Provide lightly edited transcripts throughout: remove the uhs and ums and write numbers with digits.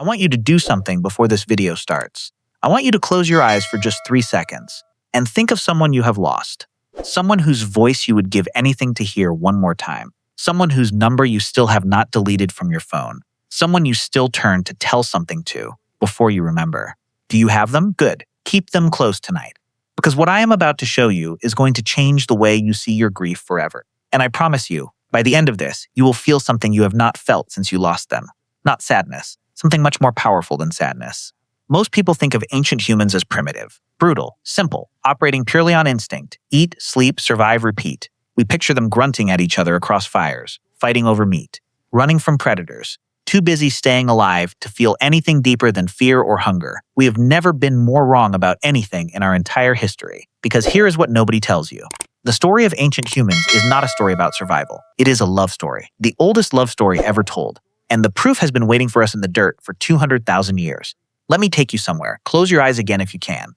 I want you to do something before this video starts. I want you to close your eyes for just 3 seconds and think of someone you have lost. Someone whose voice you would give anything to hear one more time. Someone whose number you still have not deleted from your phone. Someone you still turn to tell something to before you remember. Do you have them? Good. Keep them close tonight. Because what I am about to show you is going to change the way you see your grief forever. And I promise you, by the end of this, you will feel something you have not felt since you lost them. Not sadness, something much more powerful than sadness. Most people think of ancient humans as primitive, brutal, simple, operating purely on instinct. Eat, sleep, survive, repeat. We picture them grunting at each other across fires, fighting over meat, running from predators, too busy staying alive to feel anything deeper than fear or hunger. We have never been more wrong about anything in our entire history, because here is what nobody tells you. The story of ancient humans is not a story about survival. It is a love story, the oldest love story ever told. And the proof has been waiting for us in the dirt for 200,000 years. Let me take you somewhere. Close your eyes again if you can.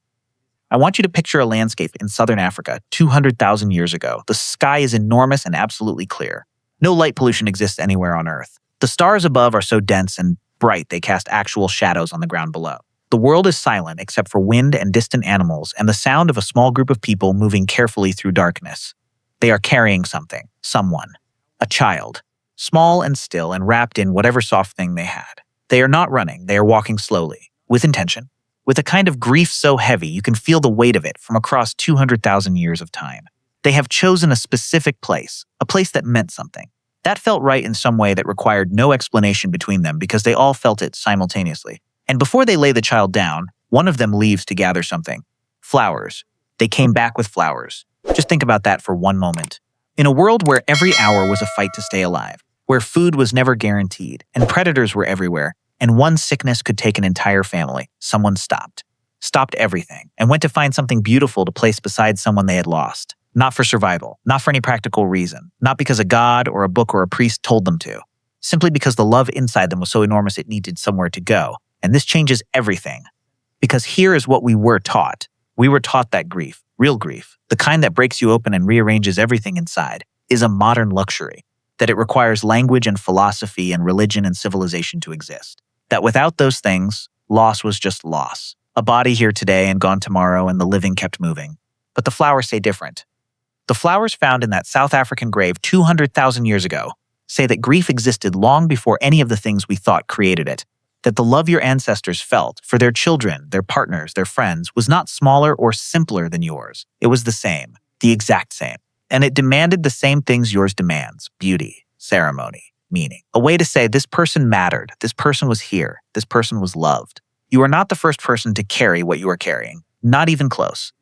I want you to picture a landscape in southern Africa 200,000 years ago. The sky is enormous and absolutely clear. No light pollution exists anywhere on Earth. The stars above are so dense and bright they cast actual shadows on the ground below. The world is silent except for wind and distant animals and the sound of a small group of people moving carefully through darkness. They are carrying something, someone, a child, small and still and wrapped in whatever soft thing they had. They are not running, they are walking slowly, with intention, with a kind of grief so heavy you can feel the weight of it from across 200,000 years of time. They have chosen a specific place, a place that meant something. That felt right in some way that required no explanation between them because they all felt it simultaneously. And before they lay the child down, one of them leaves to gather something. Flowers. They came back with flowers. Just think about that for one moment. In a world where every hour was a fight to stay alive, where food was never guaranteed, and predators were everywhere, and one sickness could take an entire family, someone stopped. Stopped everything, and went to find something beautiful to place beside someone they had lost. Not for survival, not for any practical reason, not because a god or a book or a priest told them to. Simply because the love inside them was so enormous it needed somewhere to go. And this changes everything. Because here is what we were taught. We were taught that grief, real grief, the kind that breaks you open and rearranges everything inside, is a modern luxury. That it requires language and philosophy and religion and civilization to exist. That without those things, loss was just loss. A body here today and gone tomorrow, and the living kept moving. But the flowers say different. The flowers found in that South African grave 200,000 years ago say that grief existed long before any of the things we thought created it. That the love your ancestors felt for their children, their partners, their friends was not smaller or simpler than yours. It was the same, the exact same. And it demanded the same things yours demands: beauty, ceremony, meaning. A way to say this person mattered, this person was here, this person was loved. You are not the first person to carry what you are carrying, not even close.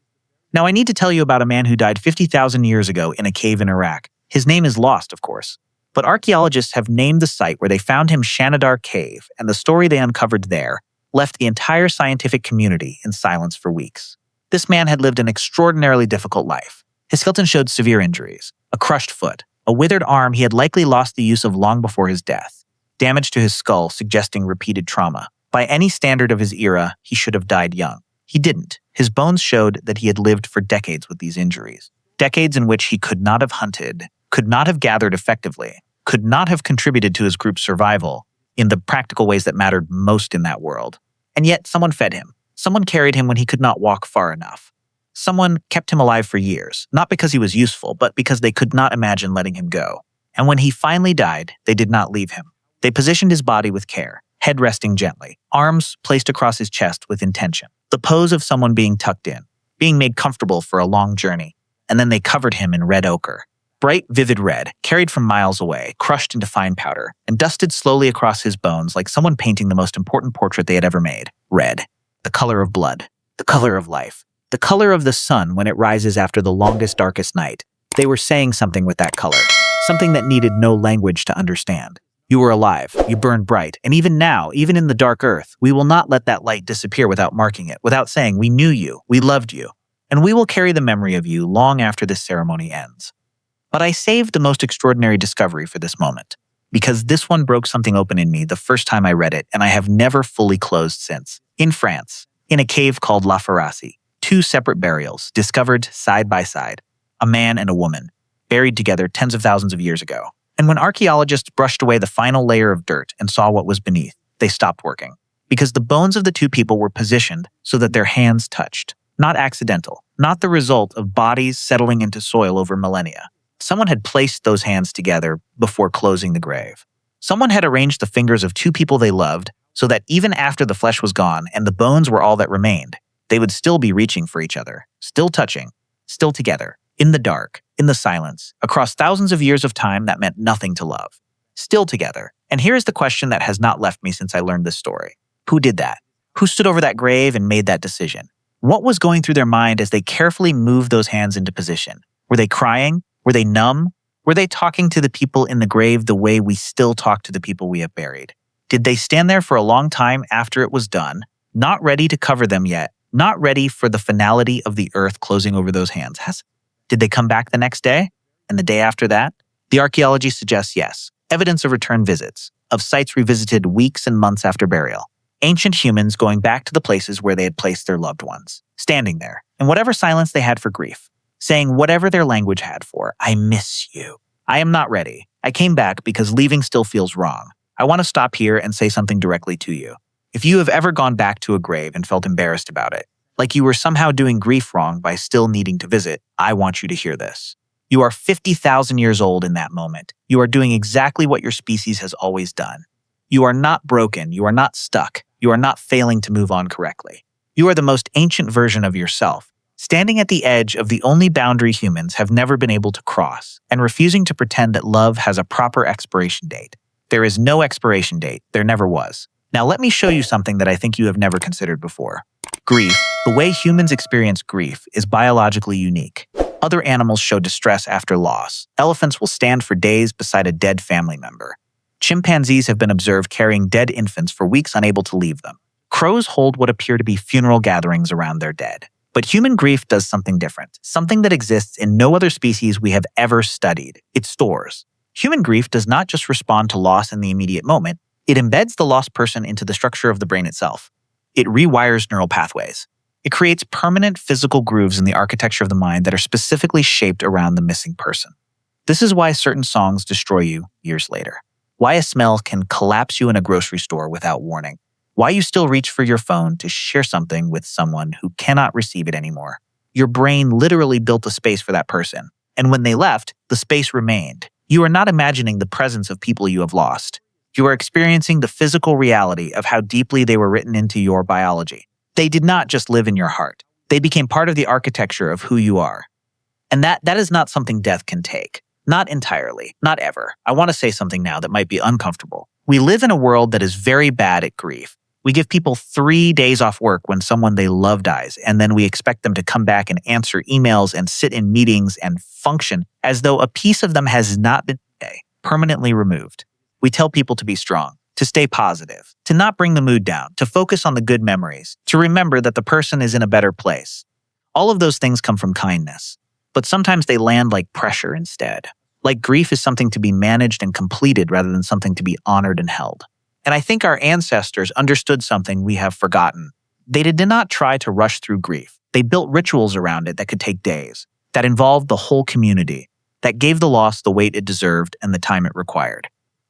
Now I need to tell you about a man who died 50,000 years ago in a cave in Iraq. His name is lost, of course. But archaeologists have named the site where they found him Shanidar Cave, and the story they uncovered there left the entire scientific community in silence for weeks. This man had lived an extraordinarily difficult life. His skeleton showed severe injuries, a crushed foot, a withered arm he had likely lost the use of long before his death, damage to his skull suggesting repeated trauma. By any standard of his era, he should have died young. He didn't. His bones showed that he had lived for decades with these injuries. Decades in which he could not have hunted, could not have gathered effectively, could not have contributed to his group's survival in the practical ways that mattered most in that world. And yet someone fed him. Someone carried him when he could not walk far enough. Someone kept him alive for years, not because he was useful, but because they could not imagine letting him go. And when he finally died, they did not leave him. They positioned his body with care, head resting gently, arms placed across his chest with intention. The pose of someone being tucked in, being made comfortable for a long journey. And then they covered him in red ochre. Bright, vivid red, carried from miles away, crushed into fine powder, and dusted slowly across his bones like someone painting the most important portrait they had ever made. Red. The color of blood. The color of life. The color of the sun when it rises after the longest, darkest night. They were saying something with that color. Something that needed no language to understand. You were alive. You burned bright. And even now, even in the dark earth, we will not let that light disappear without marking it, without saying, we knew you, we loved you. And we will carry the memory of you long after this ceremony ends. But I saved the most extraordinary discovery for this moment, because this one broke something open in me the first time I read it, and I have never fully closed since. In France, in a cave called La Ferracie, 2 separate burials, discovered side by side, a man and a woman, buried together tens of thousands of years ago. And when archaeologists brushed away the final layer of dirt and saw what was beneath, they stopped working. because the bones of the two people were positioned so that their hands touched. Not accidental, not the result of bodies settling into soil over millennia. Someone had placed those hands together before closing the grave. Someone had arranged the fingers of two people they loved so that even after the flesh was gone and the bones were all that remained, they would still be reaching for each other, still touching, still together, in the dark, in the silence, across thousands of years of time that meant nothing to love. Still together. And here is the question that has not left me since I learned this story. Who did that? Who stood over that grave and made that decision? What was going through their mind as they carefully moved those hands into position? Were they crying? Were they numb? Were they talking to the people in the grave the way we still talk to the people we have buried? Did they stand there for a long time after it was done, not ready to cover them yet, not ready for the finality of the earth closing over those hands? Did they come back the next day? And the day after that? The archaeology suggests yes. Evidence of return visits, of sites revisited weeks and months after burial. Ancient humans going back to the places where they had placed their loved ones, standing there, in whatever silence they had for grief, saying whatever their language had for, I miss you. I am not ready. I came back because leaving still feels wrong. I want to stop here and say something directly to you. If you have ever gone back to a grave and felt embarrassed about it, like you were somehow doing grief wrong by still needing to visit, I want you to hear this. You are 50,000 years old in that moment. You are doing exactly what your species has always done. You are not broken. You are not stuck. You are not failing to move on correctly. You are the most ancient version of yourself, standing at the edge of the only boundary humans have never been able to cross, and refusing to pretend that love has a proper expiration date. There is no expiration date. There never was. Now let me show you something that I think you have never considered before. Grief, the way humans experience grief, is biologically unique. Other animals show distress after loss. Elephants will stand for days beside a dead family member. Chimpanzees have been observed carrying dead infants for weeks unable to leave them. Crows hold what appear to be funeral gatherings around their dead. But human grief does something different, something that exists in no other species we have ever studied. It stores. Human grief does not just respond to loss in the immediate moment, it embeds the lost person into the structure of the brain itself. It rewires neural pathways. It creates permanent physical grooves in the architecture of the mind that are specifically shaped around the missing person. This is why certain songs destroy you years later. Why a smell can collapse you in a grocery store without warning. Why you still reach for your phone to share something with someone who cannot receive it anymore. Your brain literally built a space for that person. And when they left, the space remained. You are not imagining the presence of people you have lost. You are experiencing the physical reality of how deeply they were written into your biology. They did not just live in your heart. They became part of the architecture of who you are. And that is not something death can take. Not entirely. Not ever. I want to say something now that might be uncomfortable. We live in a world that is very bad at grief. We give people 3 days off work when someone they love dies, and then we expect them to come back and answer emails and sit in meetings and function as though a piece of them has not been permanently removed. We tell people to be strong, to stay positive, to not bring the mood down, to focus on the good memories, to remember that the person is in a better place. All of those things come from kindness, but sometimes they land like pressure instead. Like grief is something to be managed and completed rather than something to be honored and held. And I think our ancestors understood something we have forgotten. They did not try to rush through grief. They built rituals around it that could take days, that involved the whole community, that gave the loss the weight it deserved and the time it required.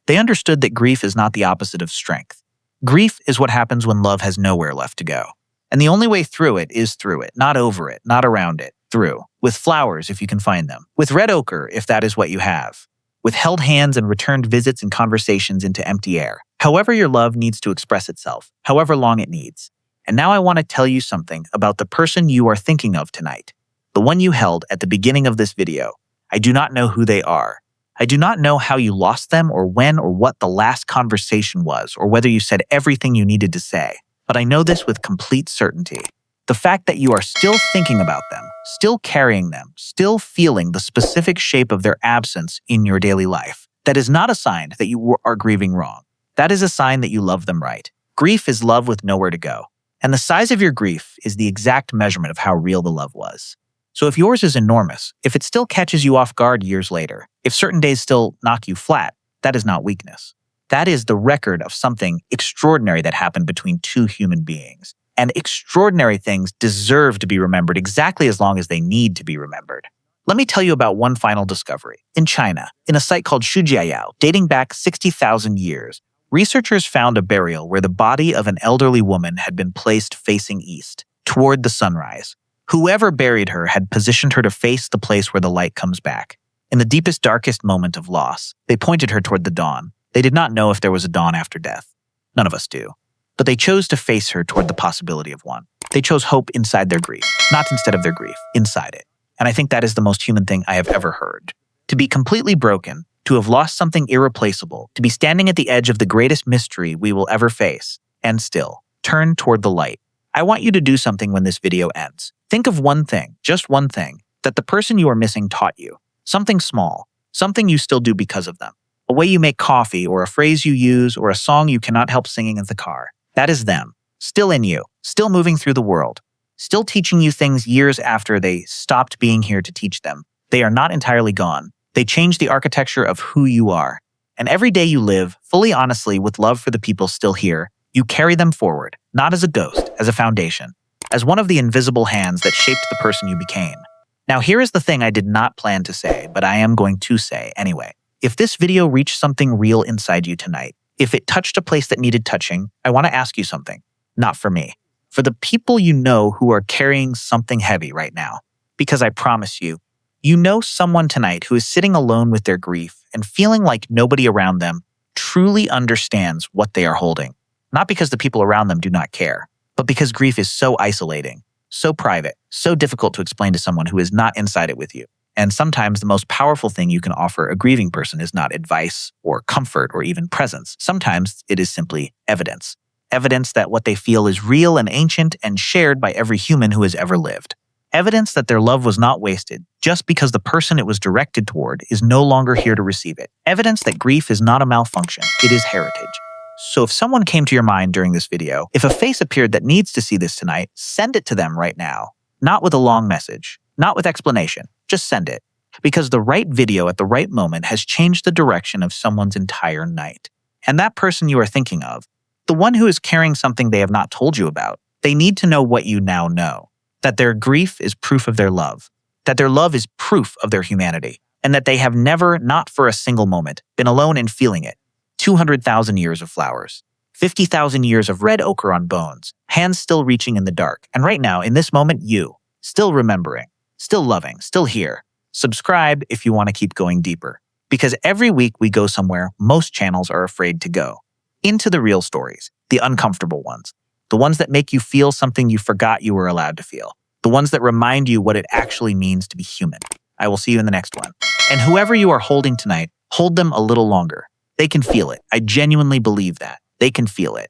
They understood that grief is not the opposite of strength. Grief is what happens when love has nowhere left to go. And the only way through it is through it, not over it, not around it, through. With flowers if you can find them. With red ochre if that is what you have. With held hands and returned visits and conversations into empty air. However your love needs to express itself, however long it needs. And now I want to tell you something about the person you are thinking of tonight. The one you held at the beginning of this video. I do not know who they are. I do not know how you lost them or when or what the last conversation was or whether you said everything you needed to say. But I know this with complete certainty. The fact that you are still thinking about them, still carrying them, still feeling the specific shape of their absence in your daily life, that is not a sign that you are grieving wrong. That is a sign that you love them right. Grief is love with nowhere to go. And the size of your grief is the exact measurement of how real the love was. So if yours is enormous, if it still catches you off guard years later, if certain days still knock you flat, that is not weakness. That is the record of something extraordinary that happened between two human beings. And extraordinary things deserve to be remembered exactly as long as they need to be remembered. Let me tell you about one final discovery. In China, in a site called Shujiayao, dating back 60,000 years, Researchers found a burial where the body of an elderly woman had been placed facing east, toward the sunrise. Whoever buried her had positioned her to face the place where the light comes back. In the deepest, darkest moment of loss, they pointed her toward the dawn. They did not know if there was a dawn after death. None of us do. But they chose to face her toward the possibility of one. They chose hope inside their grief, not instead of their grief, inside it. And I think that is the most human thing I have ever heard. To be completely broken, to have lost something irreplaceable, to be standing at the edge of the greatest mystery we will ever face, and still turn toward the light. I want you to do something when this video ends. Think of one thing, just one thing, that the person you are missing taught you. Something small, something you still do because of them. A way you make coffee, or a phrase you use, or a song you cannot help singing in the car. That is them, still in you, still moving through the world, still teaching you things years after they stopped being here to teach them. They are not entirely gone. They change the architecture of who you are. And every day you live, fully honestly, with love for the people still here, you carry them forward, not as a ghost, as a foundation, as one of the invisible hands that shaped the person you became. Now here is the thing I did not plan to say, but I am going to say anyway. If this video reached something real inside you tonight, if it touched a place that needed touching, I want to ask you something. Not for me. For the people you know who are carrying something heavy right now. Because I promise you, you know someone tonight who is sitting alone with their grief and feeling like nobody around them truly understands what they are holding. Not because the people around them do not care, but because grief is so isolating, so private, so difficult to explain to someone who is not inside it with you. And sometimes the most powerful thing you can offer a grieving person is not advice or comfort or even presence. Sometimes it is simply evidence. Evidence that what they feel is real and ancient and shared by every human who has ever lived. Evidence that their love was not wasted just because the person it was directed toward is no longer here to receive it. Evidence that grief is not a malfunction, it is heritage. So if someone came to your mind during this video, if a face appeared that needs to see this tonight, send it to them right now. Not with a long message, not with explanation, just send it. Because the right video at the right moment has changed the direction of someone's entire night. And that person you are thinking of, the one who is carrying something they have not told you about, they need to know what you now know. That their grief is proof of their love. That their love is proof of their humanity. And that they have never, not for a single moment, been alone in feeling it. 200,000 years of flowers. 50,000 years of red ochre on bones. Hands still reaching in the dark. And right now, in this moment, you. Still remembering. Still loving. Still here. Subscribe if you want to keep going deeper. Because every week we go somewhere most channels are afraid to go. Into the real stories. The uncomfortable ones. The ones that make you feel something you forgot you were allowed to feel. The ones that remind you what it actually means to be human. I will see you in the next one. And whoever you are holding tonight, hold them a little longer. They can feel it. I genuinely believe that. They can feel it.